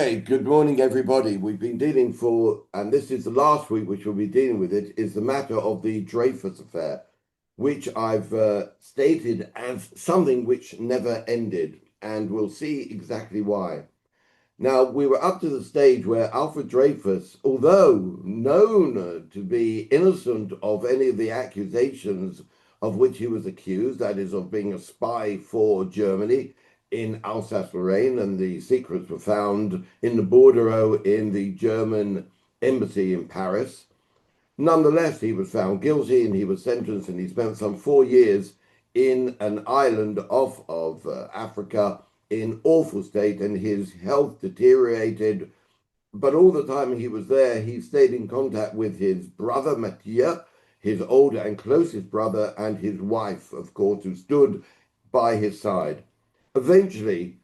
Hey, good morning, everybody. We've been dealing and this is the last week which we'll be dealing with it, is the matter of the Dreyfus affair, which I've stated as something which never ended, and we'll see exactly why. Now, we were up to the stage where Alfred Dreyfus, although known to be innocent of any of the accusations of which he was accused, that is, of being a spy for Germany in Alsace-Lorraine, and the secrets were found in the bordereau in the German embassy in Paris. Nonetheless, he was found guilty and he was sentenced, and he spent some 4 years in an island off of Africa in awful state, and his health deteriorated. But all the time he was there, he stayed in contact with his brother Mathieu, his older and closest brother, and his wife, of course, who stood by his side. Eventually,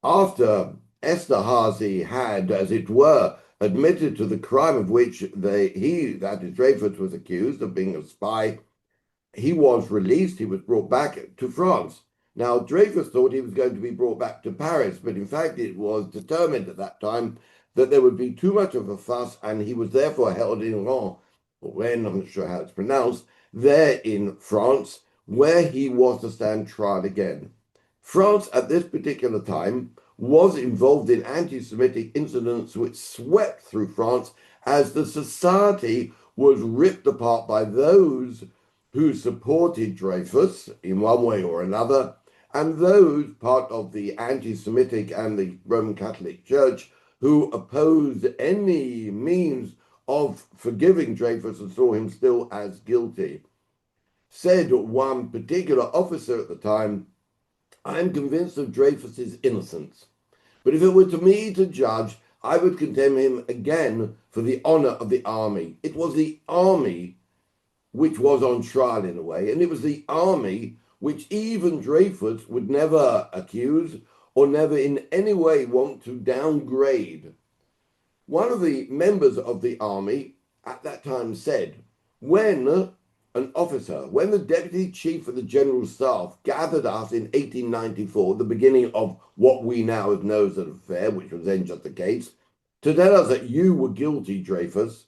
after Esterhazy had, as it were, admitted to the crime of which that is Dreyfus, was accused of being a spy, he was released. He was brought back to France. Now, Dreyfus thought he was going to be brought back to Paris, but in fact it was determined at that time that there would be too much of a fuss, and he was therefore held in Rouen, I'm not sure how it's pronounced, there in France, where he was to stand trial again. France, at this particular time, was involved in anti-Semitic incidents which swept through France as the society was ripped apart by those who supported Dreyfus in one way or another, and those part of the anti-Semitic and the Roman Catholic Church who opposed any means of forgiving Dreyfus and saw him still as guilty. Said one particular officer at the time, "I'm convinced of Dreyfus's innocence, but if it were to me to judge, I would condemn him again for the honor of the army." It was the army which was on trial in a way, and it was the army which even Dreyfus would never accuse or never in any way want to downgrade. One of the members of the army at that time said, when the deputy chief of the general staff gathered us in 1894, the beginning of what we now know as an affair, which was then just a case, to tell us that you were guilty, Dreyfus,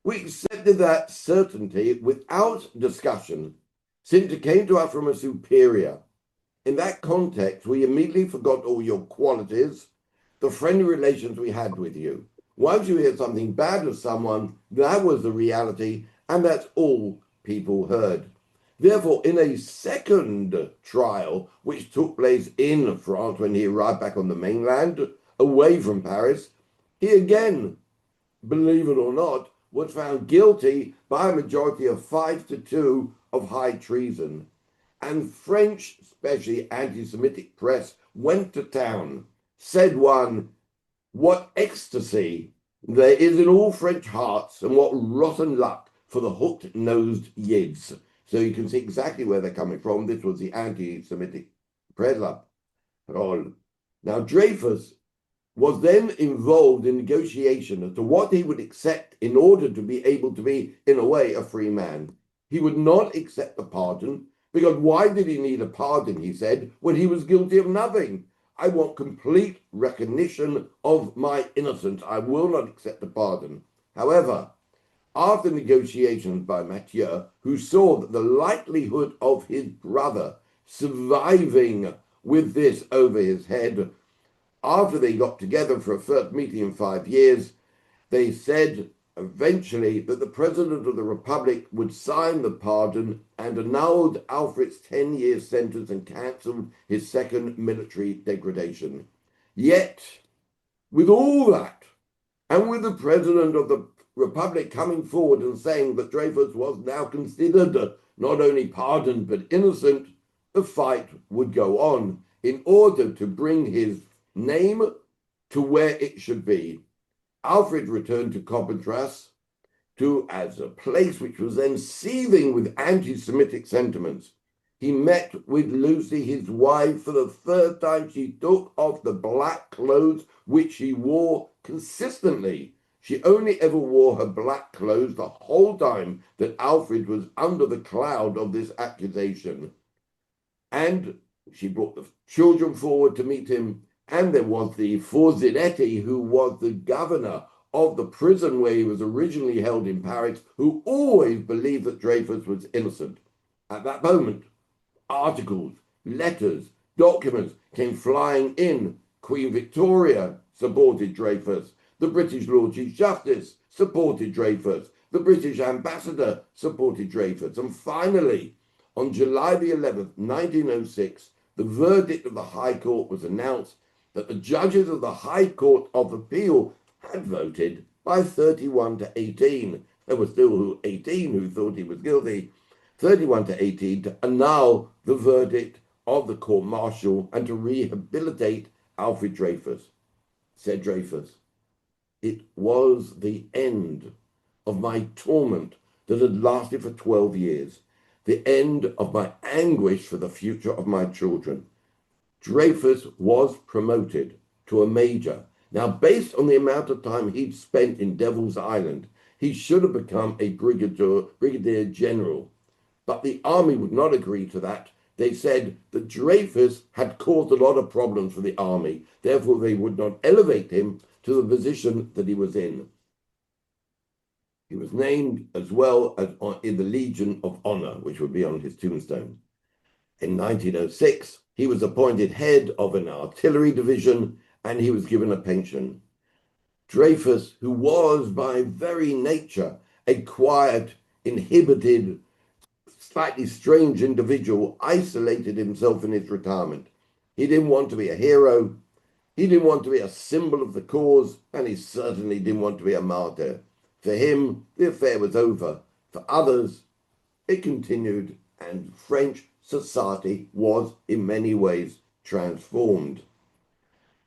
we accepted that certainty without discussion, since it came to us from a superior. In that context, we immediately forgot all your qualities, the friendly relations we had with you. Once you hear something bad of someone, that was the reality, and that's all people heard. Therefore, in a second trial, which took place in France when he arrived back on the mainland, away from Paris, he again, believe it or not, was found guilty by a majority of 5-2 of high treason. And French, especially anti-Semitic press, went to town. Said one, "What ecstasy there is in all French hearts, and what rotten luck for the hooked-nosed Yids." So you can see exactly where they're coming from. This was the anti-Semitic press. Now, Dreyfus was then involved in negotiation as to what he would accept in order to be able to be, in a way, a free man. He would not accept a pardon, because why did he need a pardon, he said, when he was guilty of nothing? I want complete recognition of my innocence. I will not accept a pardon. However, after negotiations by Mathieu, who saw that the likelihood of his brother surviving with this over his head, after they got together for a first meeting in 5 years, they said eventually that the President of the Republic would sign the pardon and annulled Alfred's 10-year sentence and cancelled his second military degradation. Yet, with all that, and with the President of the Republic coming forward and saying that Dreyfus was now considered not only pardoned but innocent, the fight would go on in order to bring his name to where it should be. Alfred returned to Cobentras as a place which was then seething with anti-Semitic sentiments. He met with Lucy, his wife, for the third time. She took off the black clothes which she wore consistently. She only ever wore her black clothes the whole time that Alfred was under the cloud of this accusation. And she brought the children forward to meet him, And there was the Forzinetti, who was the governor of the prison where he was originally held in Paris, who always believed that Dreyfus was innocent. At that moment, articles, letters, documents came flying in. Queen Victoria supported Dreyfus. The British Lord Chief Justice supported Dreyfus. The British ambassador supported Dreyfus. And finally, on July the 11th, 1906, the verdict of the High Court was announced that the judges of the High Court of Appeal had voted by 31 to 18. There were still 18 who thought he was guilty. 31 to 18 to annul the verdict of the court-martial and to rehabilitate Alfred Dreyfus. Said Dreyfus, "It was the end of my torment that had lasted for 12 years, the end of my anguish for the future of my children." Dreyfus was promoted to a major. Now, based on the amount of time he'd spent in Devil's Island, he should have become a brigadier general. But the army would not agree to that. They said that Dreyfus had caused a lot of problems for the army. Therefore, they would not elevate him to the position that he was in. He was named as well as in the Legion of Honor, which would be on his tombstone. In 1906, he was appointed head of an artillery division, and he was given a pension. Dreyfus, who was by very nature a quiet, inhibited, slightly strange individual, isolated himself in his retirement. He didn't want to be a hero. He didn't want to be a symbol of the cause, and he certainly didn't want to be a martyr. For him, the affair was over. For others, it continued, and French society was in many ways transformed.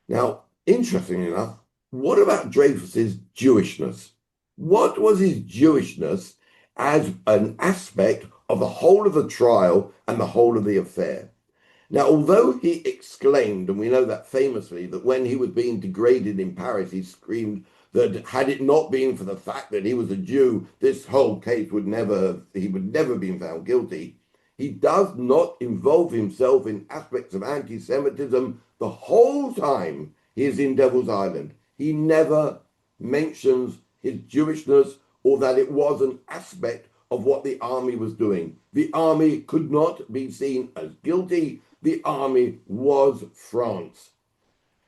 Now, interestingly enough, what about Dreyfus's Jewishness? What was his Jewishness as an aspect of the whole of the trial and the whole of the affair? Now, although he exclaimed, and we know that famously, that when he was being degraded in Paris, he screamed that had it not been for the fact that he was a Jew, this whole case would never, he would never been found guilty. He does not involve himself in aspects of anti-Semitism the whole time he is in Devil's Island. He never mentions his Jewishness or that it was an aspect of what the army was doing. The army could not be seen as guilty. The army was France.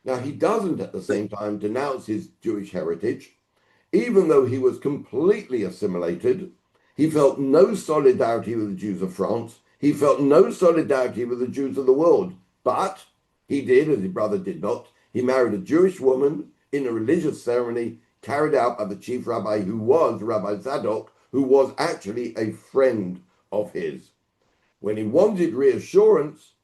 Now, he doesn't at the same time denounce his Jewish heritage. Even though he was completely assimilated, he felt no solidarity with the Jews of France. He felt no solidarity with the Jews of the world. But he did, as his brother did not. He married a Jewish woman in a religious ceremony carried out by the chief rabbi, who was Rabbi Zadok, who was actually a friend of his. When he wanted reassurance,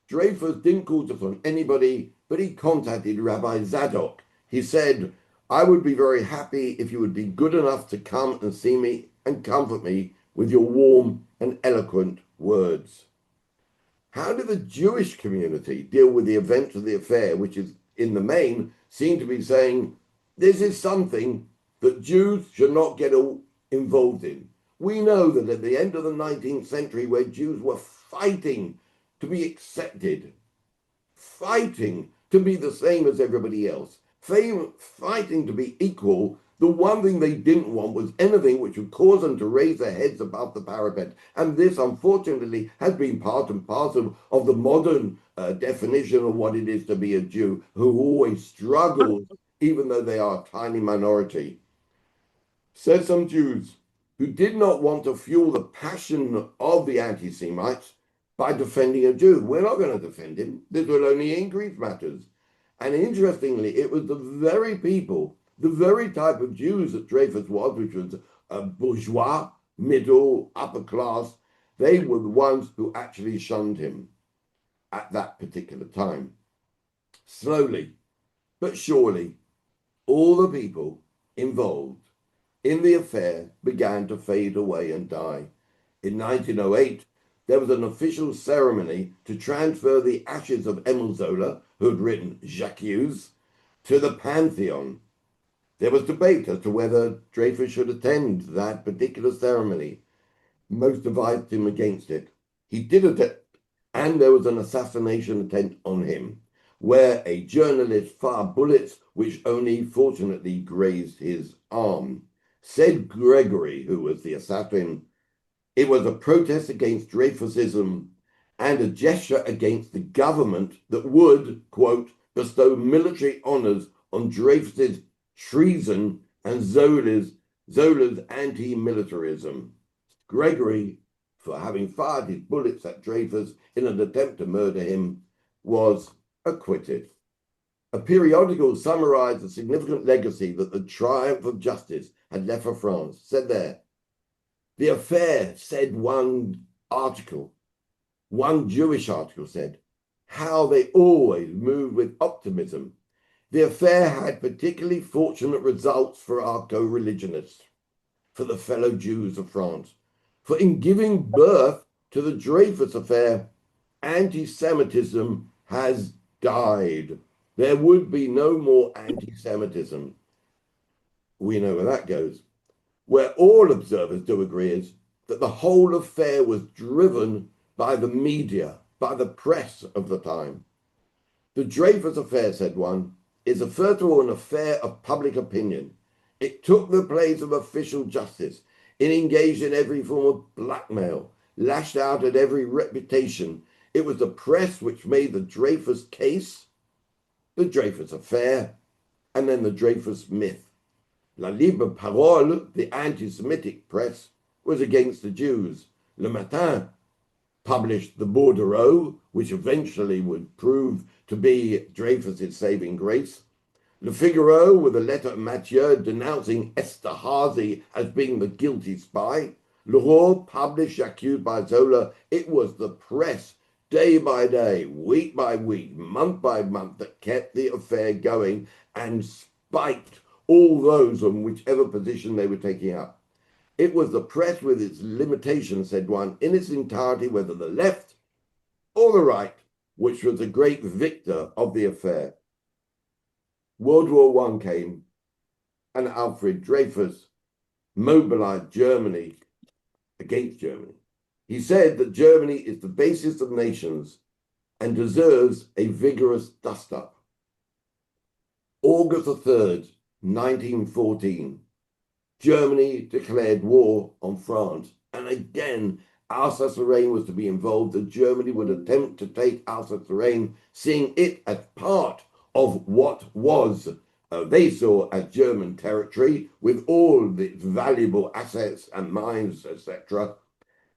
Dreyfus didn't call upon anybody, but he contacted Rabbi Zadok. He said, "I would be very happy if you would be good enough to come and see me and comfort me with your warm and eloquent words." How did the Jewish community deal with the events of the affair, which is, in the main, seemed to be saying, this is something that Jews should not get involved in? We know that at the end of the 19th century, where Jews were fighting to be accepted, fighting to be the same as everybody else, fighting to be equal, the one thing they didn't want was anything which would cause them to raise their heads above the parapet. And this, unfortunately, has been part and parcel of the modern definition of what it is to be a Jew, who always struggles, even though they are a tiny minority. Said some Jews who did not want to fuel the passion of the anti-Semites by defending a Jew. We're not going to defend him. This will only increase matters. And interestingly, it was the very people, the very type of Jews that Dreyfus was, which was a bourgeois, middle, upper class, they were the ones who actually shunned him at that particular time. Slowly, but surely, all the people involved in the affair began to fade away and die. In 1908, there was an official ceremony to transfer the ashes of Emile Zola, who had written J'accuse, to the Pantheon. There was debate as to whether Dreyfus should attend that particular ceremony. Most advised him against it. He did attend, and there was an assassination attempt on him. where a journalist fired bullets which only fortunately grazed his arm. Said Gregory, who was the assassin, it was a protest against Dreyfusism and a gesture against the government that would, quote, bestow military honors on Dreyfus's treason and Zola's anti-militarism. Gregory, for having fired his bullets at Dreyfus in an attempt to murder him, was acquitted. A periodical summarized the significant legacy that the triumph of justice had left for France, said there, the affair, said one Jewish article said, how they always moved with optimism. The affair had particularly fortunate results for our co-religionists, for the fellow Jews of France, for in giving birth to the Dreyfus affair, anti-Semitism has died. There would be no more anti-Semitism. We know where that goes. Where all observers do agree is that the whole affair was driven by the media, by the press of the time. The Dreyfus affair, said one, is first of all an affair of public opinion. It took the place of official justice. It engaged in every form of blackmail, lashed out at every reputation. It was the press which made the Dreyfus case, the Dreyfus affair, and then the Dreyfus myth. La Libre Parole, the anti-Semitic press, was against the Jews. Le Matin published the Bordereau, which eventually would prove to be Dreyfus's saving grace. Le Figaro, with a letter of Mathieu denouncing Esterhazy as being the guilty spy. L'Aurore published accused by Zola. It was the press, day by day, week by week, month by month, that kept the affair going and spiked all those on whichever position they were taking up. It was the press with its limitations, said one, in its entirety, whether the left or the right, which was the great victor of the affair. World War I came, and Alfred Dreyfus mobilized Germany against Germany. He said that Germany is the basis of nations and deserves a vigorous dust-up. August the 3rd, 1914, Germany declared war on France, and again Alsace-Lorraine was to be involved, that Germany would attempt to take Alsace-Lorraine, seeing it as part of what was, they saw as German territory, with all its valuable assets and mines, etc.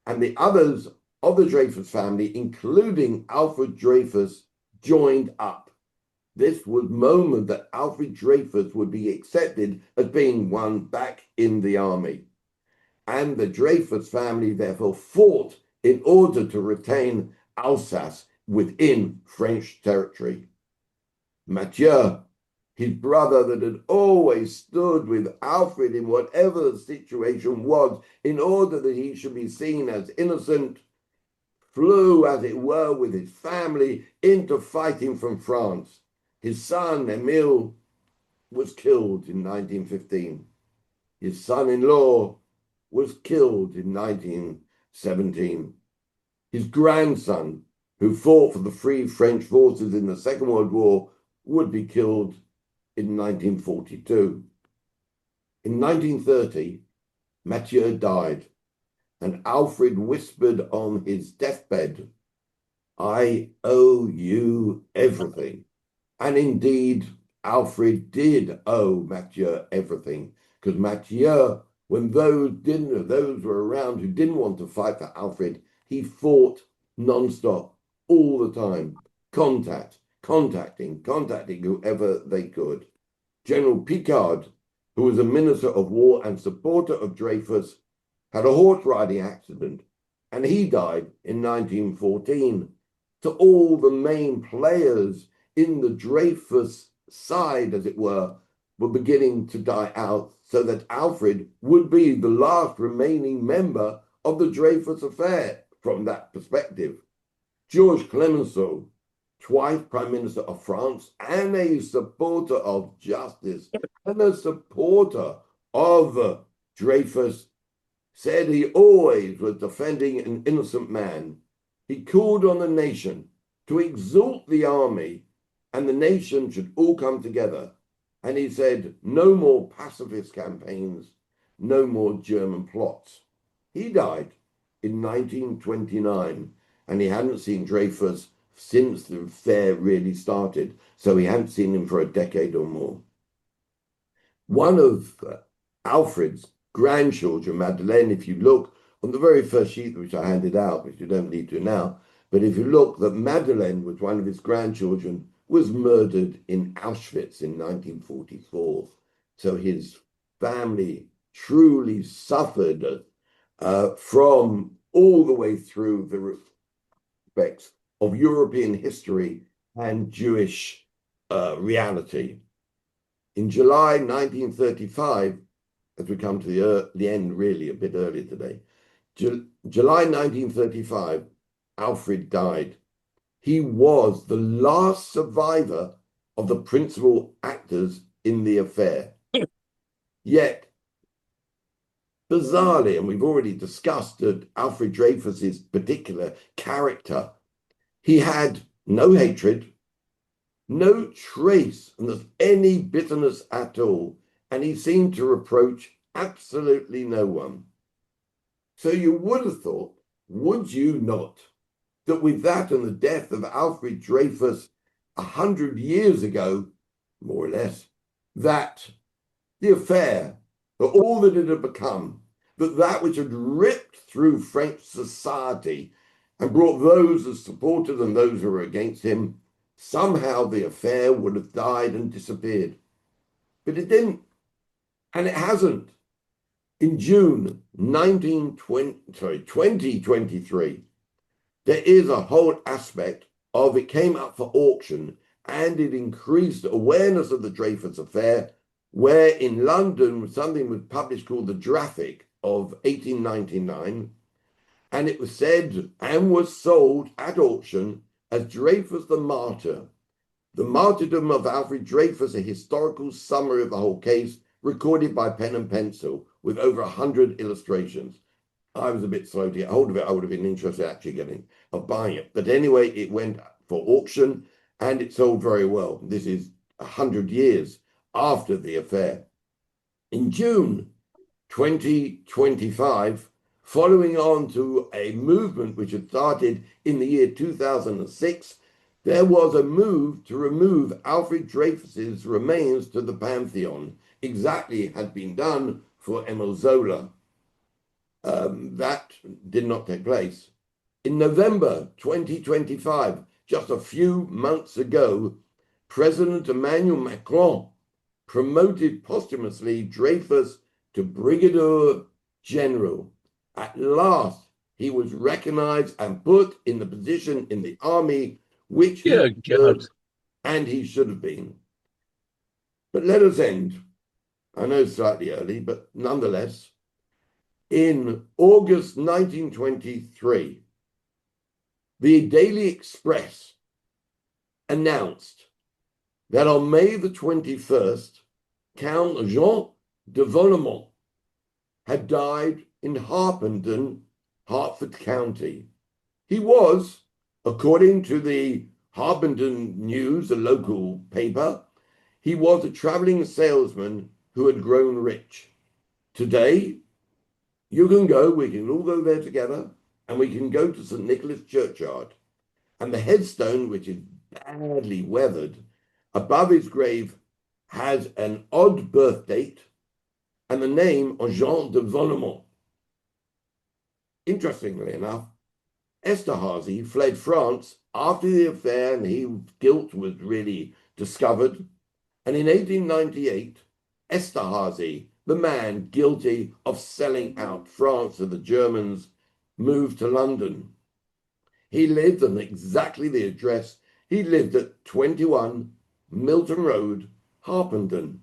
And the others of the Dreyfus family, including Alfred Dreyfus, joined up. This was the moment that Alfred Dreyfus would be accepted as being one back in the army. And the Dreyfus family therefore fought in order to retain Alsace within French territory. Mathieu, his brother that had always stood with Alfred in whatever the situation was, in order that he should be seen as innocent, flew, as it were, with his family into fighting from France. His son, Emile, was killed in 1915. His son-in-law was killed in 1917. His grandson, who fought for the Free French forces in the Second World War, would be killed in 1942. In 1930, Mathieu died, and Alfred whispered on his deathbed, "I owe you everything." And indeed, Alfred did owe Mathieu everything, because Mathieu, when those were around who didn't want to fight for Alfred, he fought non-stop, all the time, contacting whoever they could. General Picard, who was a minister of war and supporter of Dreyfus, had a horse riding accident, and he died in 1914. So all the main players in the Dreyfus side, as it were beginning to die out, so that Alfred would be the last remaining member of the Dreyfus affair from that perspective. Georges Clemenceau, twice Prime Minister of France and a supporter of justice and a supporter of Dreyfus, said he always was defending an innocent man. He called on the nation to exalt the army and the nation should all come together. And he said, no more pacifist campaigns, no more German plots. He died in 1929, and he hadn't seen Dreyfus since the affair really started, so he hadn't seen him for a decade or more. One of Alfred's grandchildren, Madeleine, if you look on the very first sheet which I handed out, which you don't need to now, but if you look, that Madeleine was one of his grandchildren, was murdered in Auschwitz in 1944. So his family truly suffered from all the way through the respects of European history and Jewish reality. In July 1935, as we come to the end really a bit earlier today, July 1935, Alfred died. He was the last survivor of the principal actors in the affair. Yet, bizarrely, and we've already discussed that Alfred Dreyfus's particular character, he had no hatred, no trace of any bitterness at all, and he seemed to reproach absolutely no one. So you would have thought, would you not, that with that and the death of Alfred Dreyfus 100 years ago, more or less, that the affair, that all that it had become, that which had ripped through French society and brought those as supported and those who were against him, somehow the affair would have died and disappeared. But it didn't, and it hasn't. In June 2023, there is a whole aspect of it came up for auction, and it increased awareness of the Dreyfus affair, where in London something was published called the Dreyfus of 1899, and it was said and was sold at auction as Dreyfus the Martyr, the martyrdom of Alfred Dreyfus, a historical summary of the whole case, recorded by pen and pencil with over 100 illustrations. I was a bit slow to get hold of it. I would have been interested actually buying it. But anyway, it went for auction and it sold very well. This is 100 years after the affair. In June 2025, following on to a movement which had started in the year 2006, there was a move to remove Alfred Dreyfus's remains to the Pantheon. Exactly had been done for Emile Zola. That did not take place. In November 2025, just a few months ago, President Emmanuel Macron promoted posthumously Dreyfus to Brigadier General. At last, he was recognized and put in the position in the army which he deserved, and he should have been. But let us end. I know it's slightly early, but nonetheless, in August 1923, the Daily Express announced that on May the 21st, Count Jean de Vollemont had died in Harpenden, Hertford County. He was, according to the Harpenden News, a local paper, he was a traveling salesman who had grown rich. Today, you can go, we can all go there together, and we can go to St. Nicholas Churchyard. And the headstone, which is badly weathered, above his grave has an odd birth date and the name of Jean de Vollemont. Interestingly enough, Esterhazy fled France after the affair and his guilt was really discovered. And in 1898, Esterhazy, the man guilty of selling out France to the Germans, moved to London. He lived on exactly the address. He lived at 21 Milton Road, Harpenden,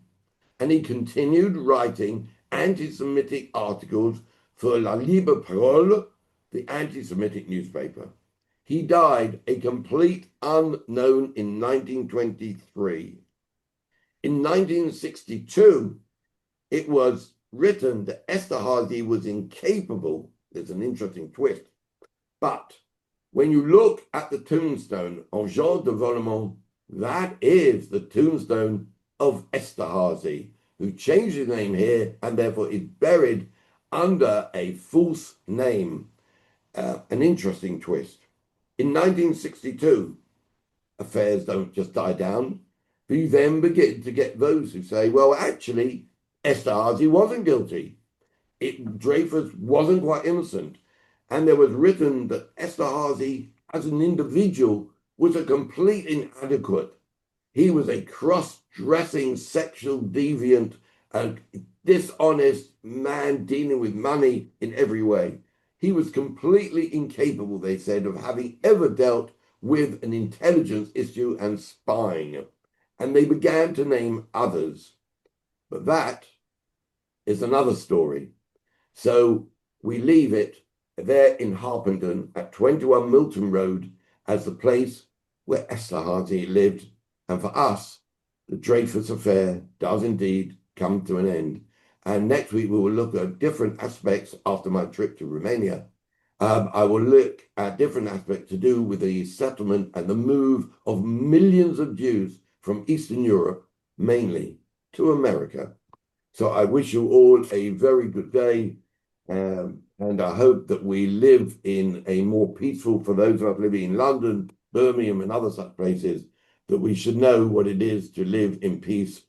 and he continued writing anti-Semitic articles for La Libre Parole, the anti-Semitic newspaper. He died a complete unknown in 1923. In 1962, it was written that Esterhazy was incapable. There's an interesting twist. But when you look at the tombstone of Jean de Vollemont, That is the tombstone of Esterhazy, who changed his name here and therefore is buried under a false name. An interesting twist. In 1962, affairs don't just die down. We then begin to get those who say, well, actually, Esterhazy wasn't guilty. Dreyfus wasn't quite innocent. And there was written that Esterhazy, as an individual, was a complete inadequate. He was a cross-dressing sexual deviant, a dishonest man dealing with money in every way. He was completely incapable, they said, of having ever dealt with an intelligence issue and spying. And they began to name others. But that is another story. So we leave it there in Harpenden at 21 Milton Road as the place where Esterhazy lived. And for us, the Dreyfus affair does indeed come to an end. And next week, we will look at different aspects after my trip to Romania. I will look at different aspects to do with the settlement and the move of millions of Jews from Eastern Europe, mainly to America. So I wish you all a very good day. And I hope that we live in a more peaceful, for those of us living in London, Birmingham, and other such places, that we should know what it is to live in peace.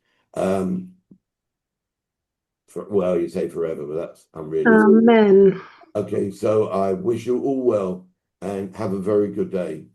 Well, you say forever, but that's unrealistic. Amen. Okay, so I wish you all well and have a very good day.